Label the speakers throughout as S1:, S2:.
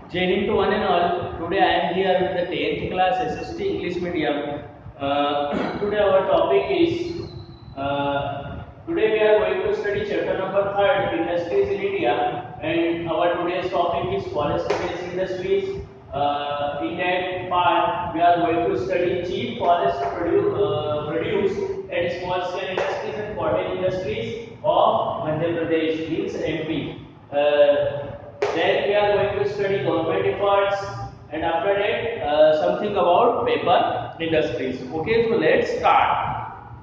S1: Jai Hind to one and all. Today I am here with the 10th class SST English medium. Today our topic is today we are going to study chapter number 3, industries in India, and our today's topic is forest-based industries. In that part, we are going to study cheap forest produce and small-scale industries and cottage industries of Madhya Pradesh, means MP. Then we are going to study government efforts, and after that something about paper industries. Okay, so let's start.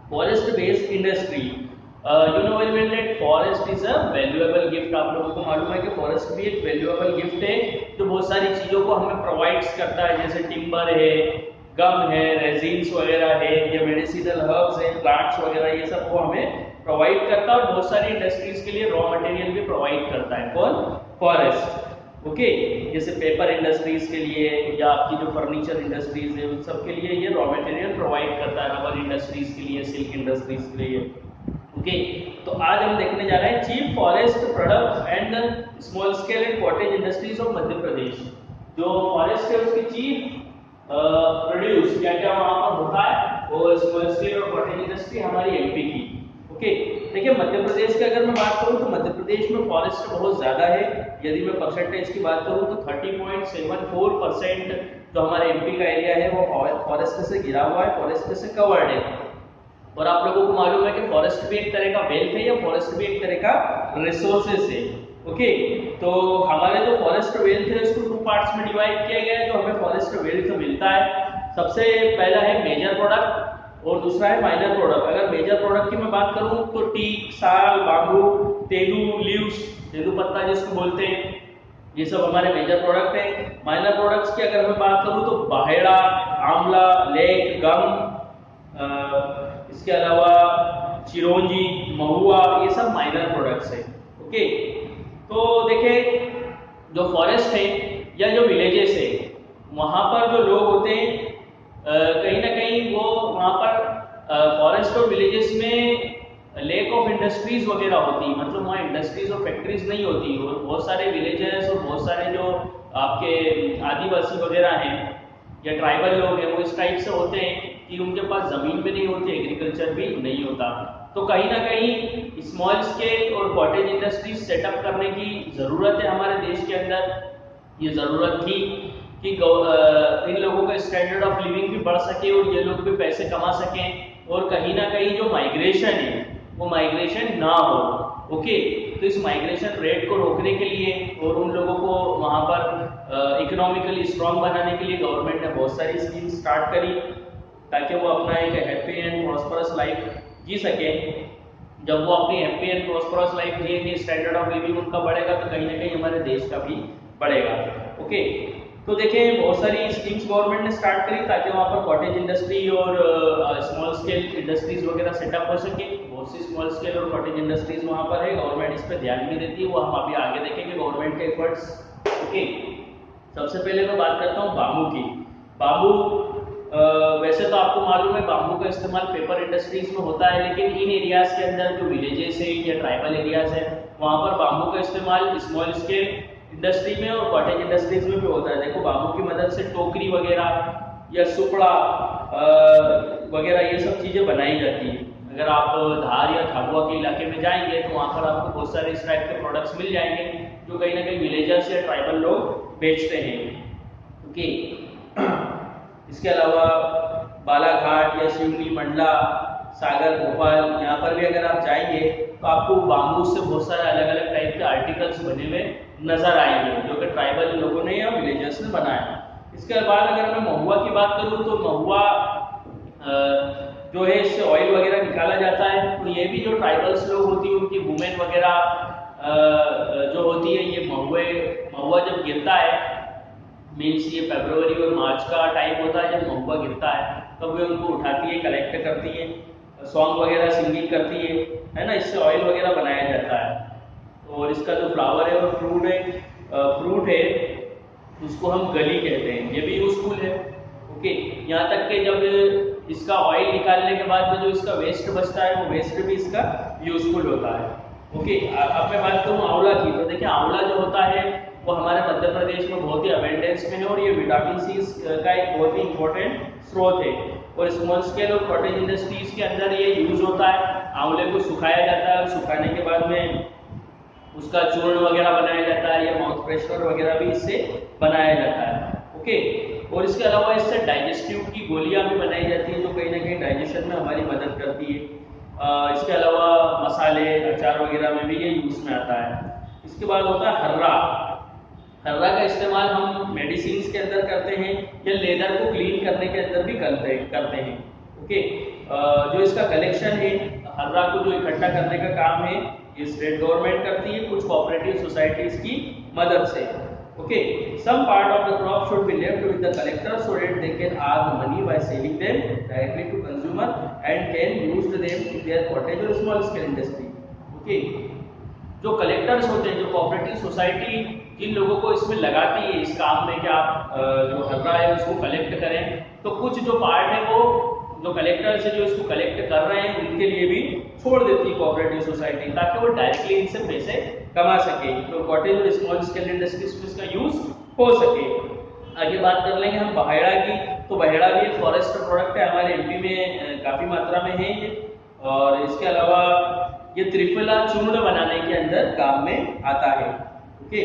S1: Forest based industry. You know very well that forest is a valuable gift. आप लोगों को मालूम है कि forest भी एक valuable gift है जो बहुत सारी चीजों को हमें प्रोवाइड्स करता है, जैसे टिम्बर है, गम है, रेजिन्स वगैरह है, या मेडिसिनल हर्ब्स है, प्लांट्स वगैरह, ये सब को हमें प्रोवाइड करता है और बहुत सारी इंडस्ट्रीज के लिए रॉ मटेरियल भी प्रोवाइड करता है कौन? फॉरेस्ट। ओके, जैसे पेपर इंडस्ट्रीज के लिए या आपकी जो फर्नीचर इंडस्ट्रीज है उन सब के लिए ये रॉ मटेरियल प्रोवाइड करता है, रबर इंडस्ट्रीज के लिए, सिल्क इंडस्ट्रीज के लिए। ओके, तो आज हम देखने जा रहे हैं chief forest products and small scale and cottage industries of Madhya Pradesh. जो फॉरेस्ट है उसकी चीप प्रोड्यूस क्या क्या वहां पर होता है, और स्मॉल स्केल और कॉटेज इंडस्ट्री हमारी एमपी की। ओके, देखिए मध्य प्रदेश की अगर मैं बात करूं तो मध्य प्रदेश में फॉरेस्ट बहुत ज्यादा है। यदि मैं परसेंटेज की बात करूं तो 30.74% जो हमारे एमपी का एरिया है वो फॉरेस्ट से घिरा हुआ है, फॉरेस्ट से कवर्ड है। और आप लोगों को मालूम है कि फॉरेस्ट भी एक तरह का वेल्थ है या फॉरेस्ट भी एक तरह का रिसोर्सेस है। ओके, तो हमारे जो फॉरेस्ट वेल्थ है उसको 2 पार्ट्स में डिवाइड किया गया है। जो हमें फॉरेस्ट वेल्थ मिलता है, सबसे पहला है मेजर प्रोडक्ट और दूसरा है माइनर प्रोडक्ट। अगर मेजर प्रोडक्ट की मैं बात करूं तो टीक, साल, बाम्बू, तेंदू लीव्स, तेंदू पत्ता जिसको बोलते हैं, ये सब हमारे मेजर प्रोडक्ट हैं। माइनर प्रोडक्ट्स की अगर मैं बात करूं तो बाहेड़ा, आंवला, लेक, गम, इसके अलावा चिरौंजी, महुआ, ये सब माइनर प्रोडक्ट्स हैं। ओके, तो देखें जो फॉरेस्ट है या जो विलेजेस है वहां पर जो लोग होते हैं कहीं ना कहीं वो वहां पर फॉरेस्ट और विलेजेस में लेक ऑफ इंडस्ट्रीज वगैरह होती है, मतलब वहाँ इंडस्ट्रीज और फैक्ट्रीज नहीं होती। और बहुत सारे विलेजेस और बहुत सारे जो आपके आदिवासी वगैरह हैं या ट्राइबल लोग हैं वो इस टाइप से होते हैं कि उनके पास जमीन भी नहीं होती, एग्रीकल्चर भी नहीं होता। तो कहीं ना कहीं स्मॉल स्केल और कॉटेज इंडस्ट्रीज सेटअप करने की जरूरत है हमारे देश के अंदर। ये जरूरत थी कि इन लोगों का स्टैंडर्ड ऑफ लिविंग भी बढ़ सके और ये लोग भी पैसे कमा सकें, और कहीं ना कहीं जो माइग्रेशन है वो माइग्रेशन ना हो। ओके, तो इस माइग्रेशन रेट को रोकने के लिए और उन लोगों को वहां पर इकोनॉमिकली स्ट्रांग बनाने के लिए गवर्नमेंट ने बहुत सारी स्कीम स्टार्ट करी ताकि वो अपना एक हैप्पी एंड प्रॉस्परस लाइफ जी सके। जब वो अपनी हैप्पी एंड प्रॉस्परस लाइफ जिएंगे, स्टैंडर्ड ऑफ लिविंग उनका बढ़ेगा, तो कहीं ना कहीं हमारे देश का भी बढ़ेगा। ओके, तो देखें बहुत सारी स्कीम्स गवर्नमेंट ने स्टार्ट करी ताकि वहाँ पर कॉटेज इंडस्ट्री और स्मॉल स्केल इंडस्ट्रीज वगैरह सेटअप हो सके। बहुत सी स्मॉल स्केल और कॉटेज इंडस्ट्रीज वहाँ पर है, गवर्नमेंट इस पर ध्यान भी देती है, वो हम अभी आगे देखेंगे गवर्नमेंट के एफर्ट्स। ओके, सबसे पहले मैं बात करता हूँ बाम्बू की। बाम्बू वैसे तो आपको मालूम है बाम्बू का इस्तेमाल पेपर इंडस्ट्रीज में होता है, लेकिन इन एरियाज के अंदर जो विलेजेस है या ट्राइबल एरियाज है वहाँ पर बाम्बू का इस्तेमाल स्मॉल स्केल इंडस्ट्री में और कॉटेज इंडस्ट्रीज में भी होता है। देखो बाम्बू की मदद से टोकरी वगैरह या सुपड़ा वगैरह ये सब चीजें बनाई जाती है। अगर आप धार या झाबुआ के इलाके में जाएंगे तो वहाँ पर आपको बहुत सारे इस टाइप के प्रोडक्ट्स मिल जाएंगे जो कहीं ना कहीं विलेजर्स या ट्राइबल लोग बेचते हैं। ओके, इसके अलावा बालाघाट या शिवनी, मंडला, सागर, भोपाल, यहाँ पर भी अगर आप जाएंगे तो आपको बाम्बू से बहुत सारे अलग अलग टाइप के आर्टिकल्स बने हुए नजर आएंगे जो कि ट्राइबल लोगों ने या विलेजर्स ने बनाया। इसके बाद अगर मैं महुआ की बात करूँ तो महुआ जो है इससे ऑयल वगैरह निकाला जाता है। तो ये भी जो ट्राइबल्स लोग होती है उनकी वुमेन वगैरह जो होती है, ये महुआ जब गिरता है, मीन्स ये फरवरी और मार्च का टाइम होता है जब महुआ गिरता है, तब वे उनको उठाती है, कलेक्ट करती है, सॉन्ग वगैरह सिंगिंग करती है ना, इससे ऑयल वगैरह बनाया जाता है। और इसका जो फ्लावर है और फ्रूट है उसको हम गली कहते हैं, ये भी यूजफुल है। ओके, यहाँ तक कि जब इसका ऑयल निकालने के बाद में जो इसका वेस्ट बचता है वो वेस्ट भी इसका यूजफुल होता है। ओके, अब मैं बात करूँ आंवला की, तो देखिए आंवला जो होता है वो हमारे मध्य प्रदेश में बहुत ही अबेंडेंस में है और ये विटामिन सी का एक बहुत ही इंपॉर्टेंट स्रोत है। और स्मॉल स्केल और कॉटेज इंडस्ट्रीज के अंदर ये यूज होता है। आंवले को सुखाया जाता है और सुखाने के बाद में उसका चूर्ण वगैरह बनाया जाता है या माउथ फ्रेशनर वगैरह भी इससे बनाया जाता है। ओके, और इसके अलावा इससे डाइजेस्टिव की गोलियां भी बनाई जाती हैं जो कहीं ना कहीं डाइजेशन में हमारी मदद करती है। इसके अलावा मसाले अचार वगैरह में भी ये यूज में आता है। इसके बाद होता है हर्रा। हर्रा का इस्तेमाल हम मेडिसिन के अंदर करते हैं या लेदर को क्लीन करने के अंदर भी करते हैं। ओके, जो इसका कलेक्शन है, हर्रा को जो इकट्ठा करने का काम है ये स्टेट गवर्नमेंट करती है कुछ कोऑपरेटिव सोसाइटीज की मदद से। Okay, some part of the crop should be left with the collector so that they can earn money by selling them directly to consumer and can use them in their cottage और small scale industry. Okay, जो collectors होते हैं, जो cooperative society जिन लोगों को इसमें लगाती है इस काम में कि आप जो हर्रा है उसको कलेक्ट करें, तो कुछ जो पार्ट है वो जो कलेक्टर्स है जो इसको कलेक्ट कर रहे हैं उनके लिए भी छोड़ देती है कोऑपरेटिव सोसाइटी, ताकि वो डायरेक्टली इनसे पैसे कमा सके, तो कॉटेज और स्मॉल स्केल इंडस्ट्रीज में इसका यूज हो सके। आगे बात कर लेंगे हम बहेड़ा की। तो बहेड़ा भी एक फॉरेस्ट प्रोडक्ट है, हमारे एमपी में काफी मात्रा में है ये। और इसके अलावा ये त्रिफला चूर्ण बनाने के अंदर काम में आता है। ओके,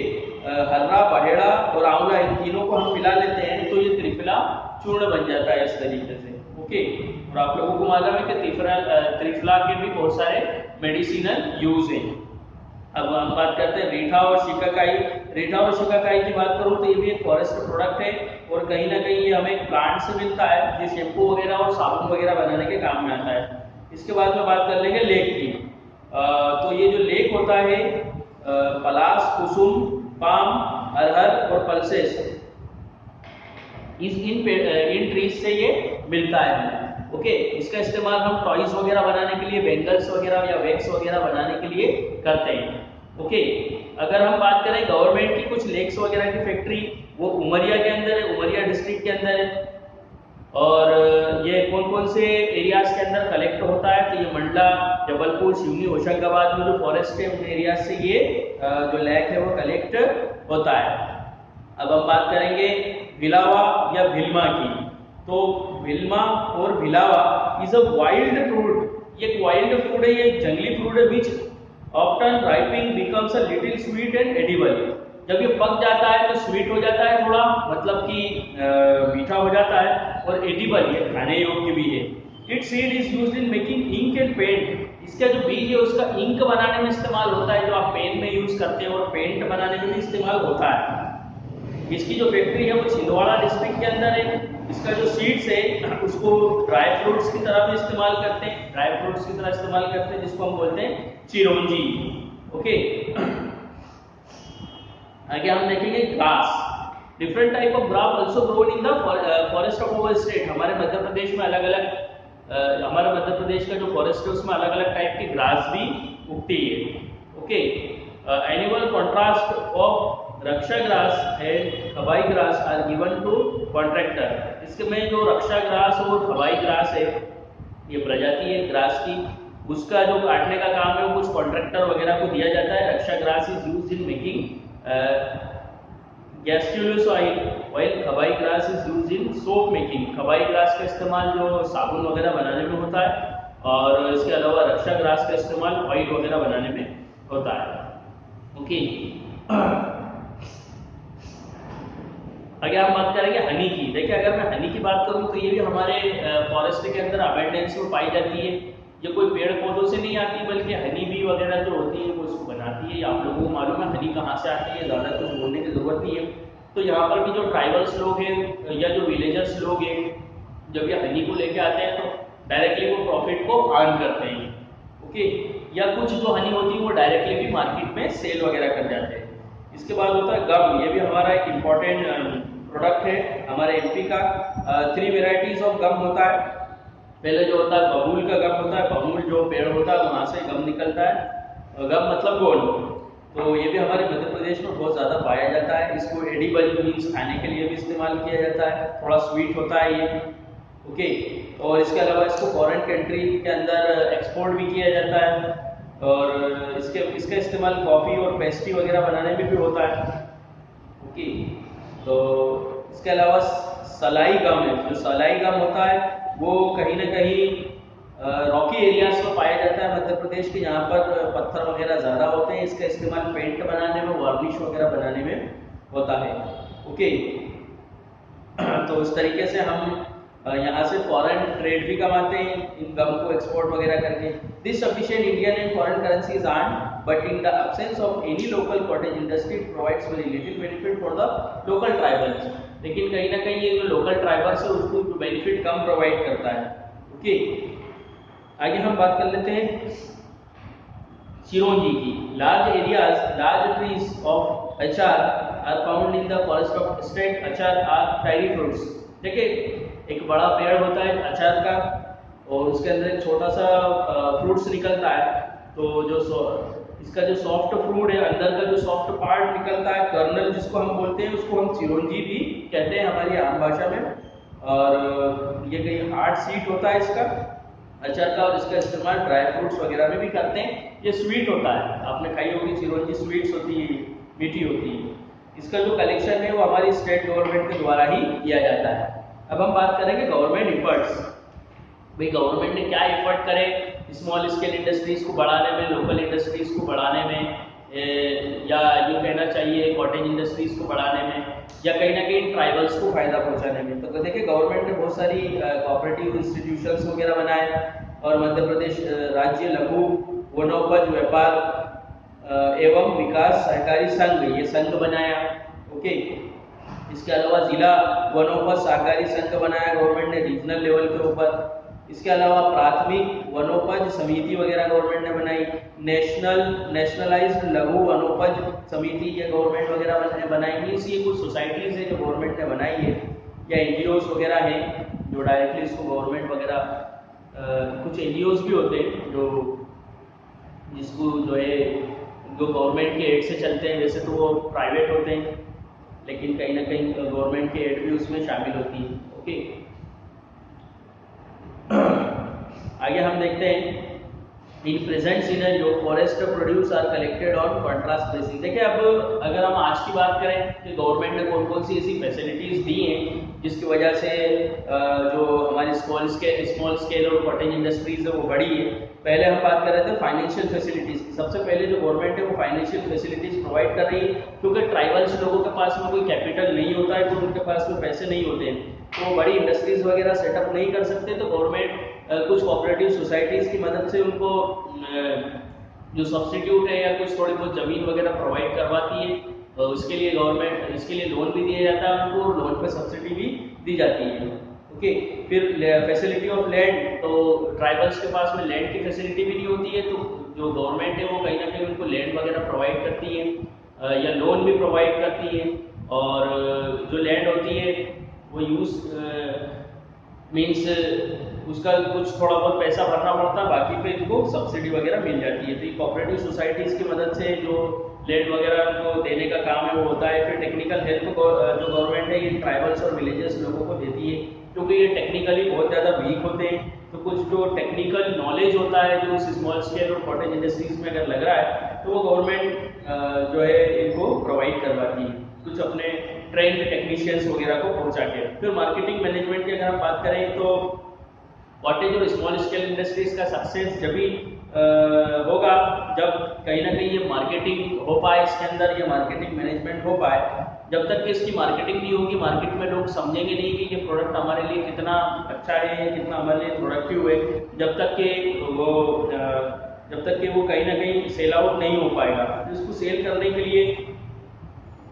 S1: हर्रा, बहेड़ा और आंवला इन तीनों को हम मिला लेते हैं तो ये त्रिफला चूर्ण बन जाता है इस तरीके से। ओके, और आप लोगों को मालूम है कि त्रिफला के भी बहुत सारे मेडिसिनल यूज हैं। अब हम बात करते हैं रीठा और शिकाकाई। रीठा और शिकाकाई की बात करूं तो ये भी एक फॉरेस्ट प्रोडक्ट है और कहीं ना कहीं ये हमें प्लांट से मिलता है, ये शैम्पू वगैरह और साबुन वगैरह बनाने के काम में आता है। इसके बाद में बात कर लेंगे लेक की। तो ये जो लेक होता है पलास, कुसुम, पाम, अरहर और पल्सेस, इन ट्रीज से ये मिलता है। ओके, इसका इस्तेमाल हम टॉयज वगैरह बनाने के लिए, बैंगल्स वगैरह या वैक्स वगैरह बनाने के लिए करते हैं। ओके, अगर हम बात करें गवर्नमेंट की कुछ लेक्स वगैरह की फैक्ट्री, वो उमरिया के अंदर है, उमरिया डिस्ट्रिक्ट के अंदर है। और ये कौन कौन से एरियाज के अंदर कलेक्ट होता है, तो ये मंडला, जबलपुर, सिवनी, होशंगाबाद में जो फॉरेस्ट है उन एरियाज से ये जो लेक है वो कलेक्ट होता है। अब हम बात करेंगे भिलावा या भिलमा की। तो भिलमा और भिलावा इज अ वाइल्ड फ्रूट। ये एक वाइल्ड फ्रूट है, ये एक जंगली फ्रूट है which often ripening becomes a little sweet and edible. जब ये पक जाता है तो स्वीट हो जाता है थोड़ा, मतलब कि मीठा हो जाता है, और एडिबल, ये खाने योग्य भी है। Its seed is used in making ink and paint. इसका जो बीज है उसका इंक बनाने में इस्तेमाल होता है, जो आप पेन में यूज करते हैं, और पेंट बनाने में भी इस्तेमाल होता है। इसकी जो फैक्ट्री है वो छिंदवाड़ा डिस्ट्रिक्ट के अंदर है। इसका जो सीड्स है उसको ड्राई फ्रूट्स की तरह भी इस्तेमाल करते हैं, ड्राई फ्रूट्स की तरह इस्तेमाल करते हैं, जिसको हम बोलते हैं चिरौंजी। ओके, आगे हम देखेंगे grass. Different type of grass also grown in the forest of our state. हमारे मध्य प्रदेश में हमारे मध्य प्रदेश का जो फॉरेस्ट है उसमें अलग अलग टाइप की ग्रास भी उगती है। ओके, एनुअल कॉन्ट्रास्ट ऑफ रक्षा ग्रास एंड खबाई grass are given to contractor. इसमें जो रक्षा ग्रास और खबाई ग्रास है, ये प्रजाति है ग्रास की, उसका जो काटने का काम है वो कुछ कॉन्ट्रैक्टर वगैरह को दिया जाता है। रक्षा grass is used in making गैस्ट्रोलस ऑयल, व्हाइल खबाई grass is used in soap making. खबाई ग्रास का इस्तेमाल जो साबुन वगैरह बनाने में होता है, और इसके अलावा रक्षा ग्रास का इस्तेमाल ऑयल वगैरह बनाने में होता है। ओके, आगे हम बात करेंगे हनी की। देखिए, अगर मैं हनी की बात करूं तो ये भी हमारे फॉरेस्ट के अंदर अबेंडेंस में पाई जाती है। ये कोई पेड़ पौधों से नहीं आती, बल्कि हनी बी वगैरह जो होती है वो इसको बनाती है। आप लोगों को मालूम है हनी कहाँ से आती है, ज़्यादा कुछ बोलने की जरूरत नहीं है। तो यहाँ पर भी जो ट्राइबल्स लोग हैं या जो विलेजर्स लोग हैं, जब ये हनी को लेके आते हैं तो डायरेक्टली वो प्रॉफिट को अर्न करते हैं। ओके, या कुछ जो हनी होती है वो डायरेक्टली भी मार्केट में सेल वगैरह कर जाते हैं। इसके बाद होता है गम। ये भी हमारा एक इम्पॉर्टेंट प्रोडक्ट है हमारे एमपी का। 3 वेराइटीज ऑफ गम होता है। पहले जो होता है बबूल का गम होता है। बबूल जो पेड़ होता है वहां से गम निकलता है। गम मतलब गोल। तो ये भी हमारे मध्य प्रदेश में बहुत ज़्यादा पाया जाता है। इसको एडिबल मीन्स खाने के लिए भी इस्तेमाल किया जाता है, थोड़ा स्वीट होता है ये। ओके, और इसके अलावा इसको फॉरेन कंट्री के अंदर एक्सपोर्ट भी किया जाता है, और इसका इस्तेमाल कॉफ़ी और पेस्ट्री वगैरह बनाने में भी होता है। ओके। तो इसके अलावा सलाई गम है, जो सलाई गम होता है वो कहीं ना कहीं रॉकी एरियाज में पाया जाता है मध्य प्रदेश के, जहाँ पर पत्थर वगैरह ज़्यादा होते हैं। इसका इस्तेमाल पेंट बनाने में, वार्निश वगैरह बनाने में होता है। ओके। तो इस तरीके से हम यहाँ से फॉरेन ट्रेड भी कमाते हैं इन गम को एक्सपोर्ट वगैरह करके। This sufficient Indian and foreign currencies earn, but in the absence of any local cottage industry it provides very little benefit for the local tribals. लेकिन कहीं ना कहीं ये जो लोकल ट्राइबल्स है उसको बेनिफिट कम प्रोवाइड करता है। ओके, आगे हम बात कर लेते हैं चिरौंजी की। Large areas, large trees of achar are found in the forest of state. Achar are फ्राइडी फ्रूट्स। देखिए, एक बड़ा पेड़ होता है अचार का और उसके अंदर एक छोटा सा फ्रूट्स निकलता है। तो जो इसका जो सॉफ्ट फ्रूट है, अंदर का जो सॉफ्ट पार्ट निकलता है, कर्नल जिसको हम बोलते हैं, उसको हम चिरौंजी भी कहते हैं हमारी आम भाषा में। और ये कहीं हार्ड सीड होता है इसका अचार का, और इसका इस्तेमाल ड्राई फ्रूट्स वगैरह में भी करते हैं। ये स्वीट होता है, आपने खाई होगी चिरौंजी, स्वीट्स होती है, मीठी होती है। इसका जो कलेक्शन है वो हमारी स्टेट गवर्नमेंट के द्वारा ही किया जाता है। अब हम बात करेंगे गवर्नमेंट एफर्ट्स। भाई गवर्नमेंट ने क्या एफर्ट करे स्मॉल स्केल इंडस्ट्रीज को बढ़ाने में, लोकल इंडस्ट्रीज को बढ़ाने में, या यूँ कहना चाहिए कॉटेज इंडस्ट्रीज को बढ़ाने में, या कहीं ना कहीं ट्राइबल्स को फायदा पहुंचाने में। तो देखिए, गवर्नमेंट ने बहुत सारी कोऑपरेटिव इंस्टीट्यूशंस वगैरह बनाए, और मध्य प्रदेश राज्य लघु वनोपज व्यापार एवं विकास सहकारी संघ, ये संघ बनाया। ओके, इसके अलावा जिला वनोपज सहकारी संघ बनाया गवर्नमेंट ने रीजनल लेवल के ऊपर। इसके अलावा प्राथमिक वनोपज समिति वगैरह गवर्नमेंट ने बनाई। नेशनलाइज्ड लघु वनोपज समिति ये गवर्नमेंट वगैरह बनाई। मीन्स ये कुछ सोसाइटीज है जो गवर्नमेंट ने बनाई है, या एनजीओज वगैरह हैं जो डायरेक्टली इसको गवर्नमेंट वगैरह, कुछ एनजीओज भी होते हैं जो जिसको जो है जो गवर्नमेंट के एड से चलते हैं। वैसे तो वो प्राइवेट होते हैं, लेकिन कहीं ना कहीं गवर्नमेंट की एड भी उसमें शामिल होती है। ओके, आगे हम देखते हैं in present scenario forest produce are collected on contract basis. देखिए, अब अगर हम आज की बात करें कि गवर्नमेंट ने कौन कौन सी ऐसी फैसिलिटीज दी हैं जिसकी वजह से जो हमारी स्मॉल स्केल और कॉटेज इंडस्ट्रीज है वो बढ़ी है। पहले हम बात कर रहे थे फाइनेंशियल फैसिलिटीज की। सबसे पहले जो गवर्नमेंट है वो फाइनेंशियल फैसिलिटीज प्रोवाइड कर रही है, क्योंकि ट्राइबल्स लोगों के पास में कोई कैपिटल नहीं होता है, तो उनके पास में पैसे नहीं होते हैं, तो बड़ी इंडस्ट्रीज वगैरह सेटअप नहीं कर सकते। तो गवर्नमेंट कुछ कोऑपरेटिव सोसाइटीज की मदद से उनको जो सब्सिट्यूट है या कुछ थोड़ी बहुत जमीन वगैरह प्रोवाइड करवाती है। उसके लिए गवर्नमेंट इसके लिए लोन भी दिया जाता है उनको, और लोन पे सब्सिडी भी दी जाती है। ओके, फिर फैसिलिटी ऑफ लैंड, तो ट्राइबल्स के पास में लैंड की फैसिलिटी भी नहीं होती है, तो जो गवर्नमेंट है वो कहीं ना कहीं उनको लैंड वगैरह प्रोवाइड करती है, या लोन भी प्रोवाइड करती है। और जो लैंड होती है वो यूज मीन्स उसका कुछ थोड़ा बहुत पैसा भरना पड़ता है, बाकी पे इनको सब्सिडी वगैरह मिल जाती है। तो ये कोऑपरेटिव सोसाइटीज की मदद से जो लैंड वगैरह उनको देने का काम है वो होता है। फिर टेक्निकल हेल्प जो गवर्नमेंट है ये ट्राइबल्स और विलेजेस लोगों को देती है, क्योंकि ये टेक्निकली बहुत ज़्यादा वीक होते हैं। तो कुछ जो टेक्निकल नॉलेज होता है जो इस स्मॉल स्केल और कॉटेज इंडस्ट्रीज में अगर लग रहा है, तो वो गवर्नमेंट जो है इनको प्रोवाइड करवाती है, कुछ अपने ट्रेंड टेक्नीशियंस वगैरह को पहुंचा के। फिर मार्केटिंग मैनेजमेंट की अगर हम बात करें, तो कॉटेज और स्मॉल स्केल इंडस्ट्रीज का सक्सेस जब भी होगा जब कहीं ना कहीं ये मार्केटिंग हो पाए, इसके अंदर ये मार्केटिंग मैनेजमेंट हो पाए। जब तक कि इसकी मार्केटिंग नहीं होगी, मार्केट में लोग समझेंगे नहीं कि ये प्रोडक्ट हमारे लिए कितना अच्छा है, कितना हमारे लिए प्रोडक्टिव है, जब तक कि वो कहीं ना कहीं सेल आउट नहीं हो पाएगा। तो इसको सेल करने के लिए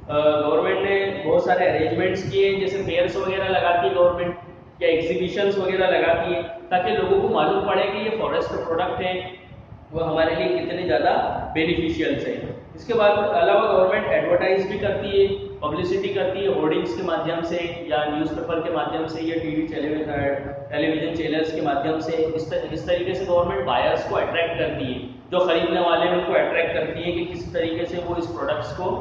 S1: गवर्नमेंट ने बहुत सारे अरेंजमेंट्स किए, जैसे फेयर्स वगैरह लगाती है गवर्नमेंट, या एग्जीबिशंस वगैरह लगाती है, ताकि लोगों को मालूम पड़े कि ये फॉरेस्ट प्रोडक्ट हैं वो हमारे लिए कितने ज़्यादा बेनिफिशियल्स हैं। इसके बाद अलावा गवर्नमेंट एडवर्टाइज भी करती है, पब्लिसिटी करती है, होर्डिंग्स के माध्यम से या न्यूज़पेपर के माध्यम से या टीवी टेलीविजन चैनल्स के माध्यम से। इस तरीके से गवर्नमेंट बायर्स को अट्रैक्ट करती है, जो खरीदने वाले हैं उनको अट्रैक्ट करती है कि किस तरीके से वो इस प्रोडक्ट्स को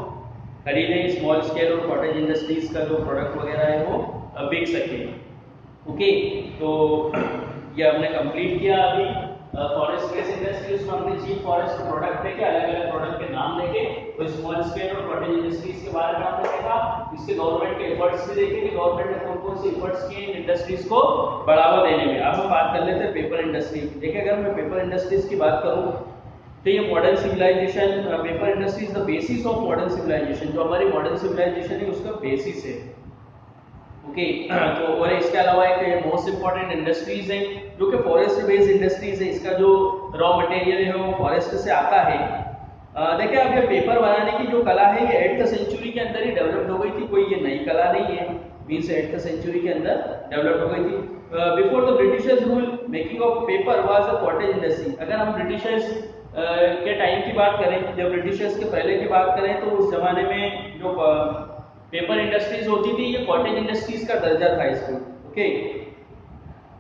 S1: खरीदें, स्मॉल स्केल और कॉटेज इंडस्ट्रीज का जो प्रोडक्ट वगैरह है वो बिक सके। ओके, तो ये हमने कंप्लीट किया अभी फॉरेस्ट बेस्ड इंडस्ट्री। उसमें हमने चीफ फॉरेस्ट प्रोडक्ट देखे, अलग अलग प्रोडक्ट के नाम देखे, तो स्मॉल स्केल और कॉटेज इंडस्ट्रीज के बारे में हमने देखा। इसके गवर्नमेंट के एफर्ट्स से देखें कि गवर्नमेंट ने कौन कौन से एफर्ट्स किए इन इंडस्ट्रीज को बढ़ावा देने में। अब हम बात कर लेते हैं पेपर इंडस्ट्री की। देखिए अगर मैं पेपर इंडस्ट्रीज की बात करूं तो ये modern civilization, paper industry is the basis of modern civilization, जो हमारी मॉडर्न सिविलाइजेशन है उसका बेसिस है। ओके तो और इसके अलावा एक मोस्ट इंपॉर्टेंट इंडस्ट्रीज है जो कि फॉरेस्ट बेस्ड इंडस्ट्रीज है। इसका जो रॉ मटेरियल है वो फॉरेस्ट से आता है। देखिए अब ये पेपर बनाने की जो कला है ये 8th सेंचुरी के अंदर ही डेवलप हो गई थी, कोई ये नई कला नहीं है, मींस 8th सेंचुरी के अंदर डेवलप हो गई थी। Before the Britishers rule making of paper was a cottage industry. अगर हम ब्रिटिशर्स के टाइम की बात करें, जब ब्रिटिशर्स के पहले की बात करें तो उस जमाने में जो पेपर इंडस्ट्रीज होती थी ये कॉटेज इंडस्ट्रीज का दर्जा था इसको। ओके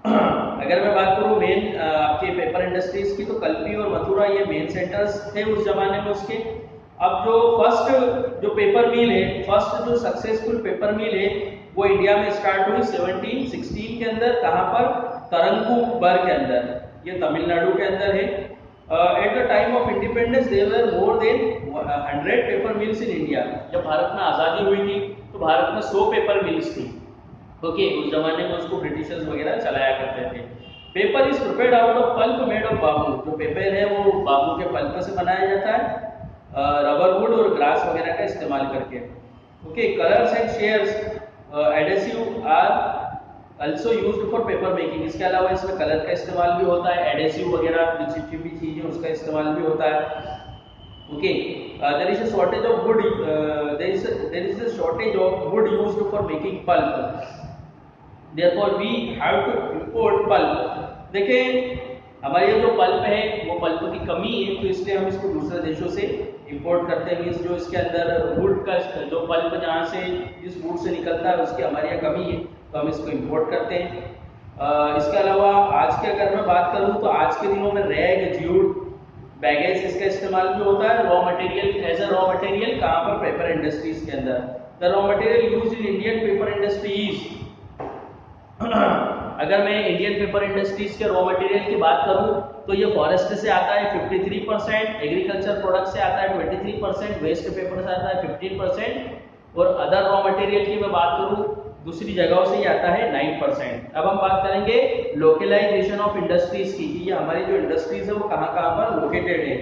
S1: अगर मैं बात करूँ मेन आपके पेपर इंडस्ट्रीज की तो कल्पी और मथुरा ये मेन सेंटर्स थे उस जमाने में उसके। अब जो फर्स्ट जो पेपर मिल है, फर्स्ट जो सक्सेसफुल पेपर मिल है वो इंडिया में स्टार्ट हुई 1716 के अंदर। कहाँ पर? तरंगूबर के अंदर, ये तमिलनाडु के अंदर है। At the time of independence there were more than 100 paper mills in India. जब भारत में आज़ादी हुई थी तो भारत में 100 पेपर मिल्स थी। ओके उस जमाने में उसको ब्रिटिशर्स वगैरह चलाया करते थे। Paper is prepared out of pulp made of bamboo. जो पेपर है वो बाम्बू के पल्प से बनाया जाता है, रबर वुड और ग्रास वगैरह का इस्तेमाल करके। Okay colours and shares adhesive are also used for paper making. इसके अलावा इसमें कलर का इस्तेमाल भी होता है, एडेसिव वगैरह जो चिपचिपी चीज है उसका इस्तेमाल भी होता है। Okay there is a shortage of wood, there is a shortage of wood used for making pulp, therefore we have to import pulp। देखिए हमारे ये जो पल्प है वो पल्प की कमी है तो इसलिए हम इसको दूसरे देशों से इंपोर्ट करते हैं। जो इसके अंदर वुड का जो पल्प जहाँ से जिस वुड से निकलता है उसकी हमारे यहाँ कमी है तो हम इसको इंपोर्ट करते हैं। इसके अलावा आज के अगर मैं बात करूँ तो आज के दिनों में रैग, ज्यूट, बैगेज इसका इस्तेमाल भी होता है raw material, as a raw material. कहाँ पर? पेपर इंडस्ट्रीज के अंदर। The raw material used in Indian paper industries. अगर मैं इंडियन पेपर इंडस्ट्रीज के रॉ मटेरियल की बात करूं तो ये फॉरेस्ट से आता है 53%, एग्रीकल्चर प्रोडक्ट से आता है 23%, वेस्ट पेपर से आता है 15% और अदर रॉ मटेरियल की मैं बात करूं दूसरी जगहों से ही आता है 9%। अब हम बात करेंगे लोकलाइजेशन ऑफ इंडस्ट्रीज की, ये हमारी जो इंडस्ट्रीज है वो कहाँ पर लोकेटेड है।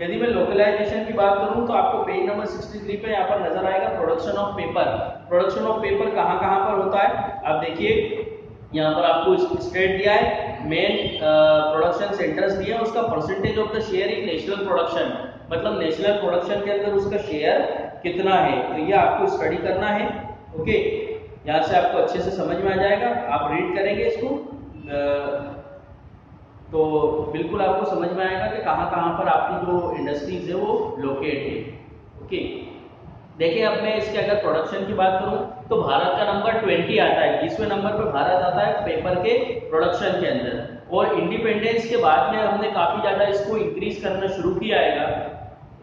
S1: यदि मैं लोकलाइजेशन की बात करूं तो आपको पेज नंबर 63 पे यहाँ पर नजर आएगा production of paper. Production of paper कहाँ पर होता है? आप देखिए यहाँ पर आपको स्टेट दिया है, मेन प्रोडक्शन सेंटर्स दिया है, उसका percentage of the share in national production, मतलब नेशनल प्रोडक्शन के अंदर उसका शेयर कितना है, तो ये आपको स्टडी करना है। ओके यहाँ से आपको अच्छे से समझ में आ जाएगा, आप रीड करेंगे इसको तो बिल्कुल आपको समझ में आएगा कि कहाँ पर आपकी जो इंडस्ट्रीज है वो लोकेट है। ओके देखिए अब मैं इसके अगर प्रोडक्शन की बात करूं तो भारत का नंबर 20 आता है, 20वें नंबर पर भारत आता है पेपर के प्रोडक्शन के अंदर। और इंडिपेंडेंस के बाद में हमने काफी ज्यादा इसको इंक्रीज करना शुरू किया है।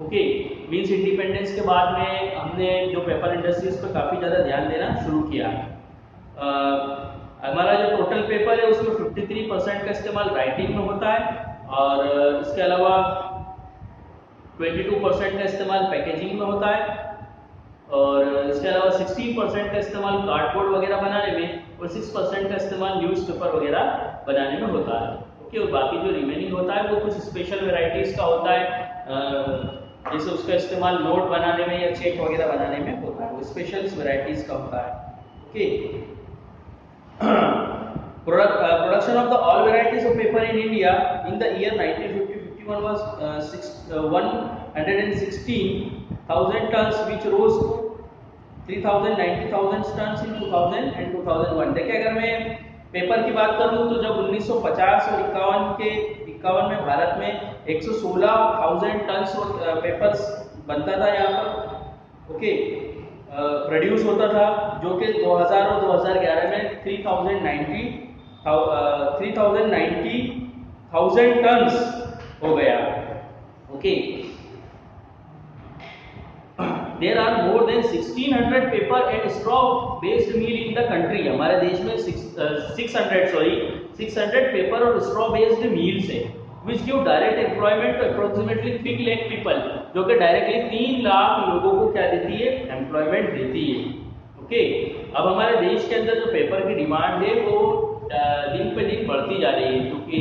S1: ओके मींस इंडिपेंडेंस के बाद में हमने जो पेपर इंडस्ट्रीज पर काफी ज्यादा ध्यान देना शुरू किया। हमारा जो टोटल पेपर है उसमें 53% का इस्तेमाल राइटिंग में होता है और इसके अलावा 22% का इस्तेमाल पैकेजिंग में होता है और इसके अलावा 16% का इस्तेमाल कार्डबोर्ड वगैरह बनाने में और 6% का इस्तेमाल न्यूज़पेपर वगैरह बनाने में होता है। ओके और बाकी जो रिमेनिंग होता है वो कुछ स्पेशल वेराइटीज का होता है, जैसे उसका इस्तेमाल नोट बनाने में या चेक वगैरह बनाने में होता है, वो स्पेशल वेराइटीज का होता है। Okay production of the all varieties of paper in India in the year 1950-51 was 116,000 tons which rose to 3,090,000 tons in 2000 and 2001। देखिए अगर मैं पेपर की बात करूं तो जब 1950 और 51 में भारत में 116,000 टन्स पेपर्स बनता था यहाँ पर। ओके प्रोड्यूस होता था जो कि 2000 और 2011 में 3,090,000 टन्स हो गया। Okay There are more than 1600 paper and straw based mill in the country। हमारे देश में 600 पेपर और straw based mills है which give direct employment to approximately 3 lakh people, जो कि डायरेक्टली 3 लाख लोगों को क्या देती है? एम्प्लॉयमेंट देती है। ओके, अब हमारे देश के अंदर जो पेपर की डिमांड है वो दिन पे दिन बढ़ती जा रही है, क्योंकि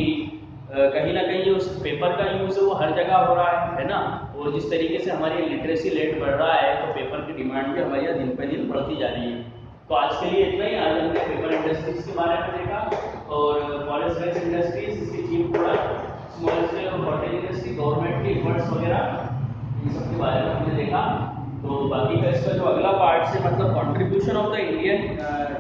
S1: कहीं ना कहीं उस पेपर का यूज है वो हर जगह हो रहा है ना। और जिस तरीके से हमारी लिटरेसी रेट बढ़ रहा है तो पेपर की डिमांड भी हमारे यहाँ दिन पे दिन बढ़ती जा रही है। तो आज के लिए इतना ही। आज हमने पेपर इंडस्ट्रीज के बारे में देखा और फॉरेस्ट बेस्ड इंडस्ट्रीज, इसकी चीफ प्रोडक्ट, स्मॉल स्केल और कॉटेज इंडस्ट्री, गवर्नमेंट के इफर्ट्स वगैरह, इन सब के बारे में हमने देखा। तो बाकी का इसका जो अगला पार्ट से मतलब contribution of the Indian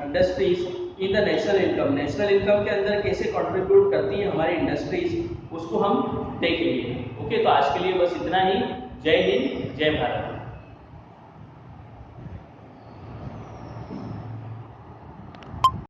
S1: industries in the national income, national income के अंदर कैसे कंट्रीब्यूट करती है हमारी इंडस्ट्रीज, उसको हम देखेंगे। ओके, तो आज के लिए बस इतना ही। जय हिंद, जय भारत।